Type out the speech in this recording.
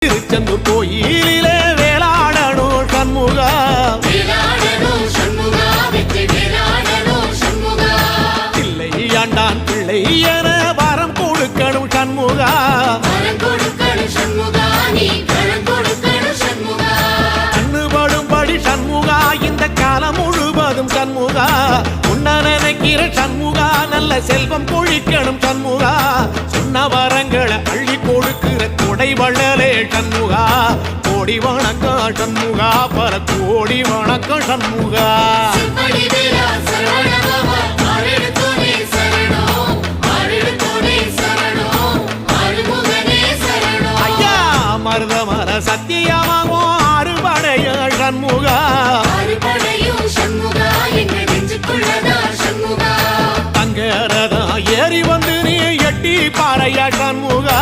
திருச்செந்தூர் கோயிலிலே வேளாடணும் சண்முகா, பிள்ளை ஆண்டான் பிள்ளை என வரம் கொடுக்கணும் சண்முகா, கண்ணுபடும்படி சண்முகா இந்த காலம் முழுவதும் சண்முகா, உன்ன நினைக்கிற சண்முகா நல்ல செல்வம் பொழிக்கணும் சண்முகா, சொன்ன வரங்களை அள்ளி கொடுக்கிற கொடை வள்ளலே சண்முகா, கோடி வணக்கம் சண்முகா, பல கோடி வணக்கம் சண்முகா. ஐயா மருதமர சத்தியமாகும் அறுபடைய சண்முகா, தங்கரதா ஏறி வந்து நீ எட்டி பாறையா சண்முகா.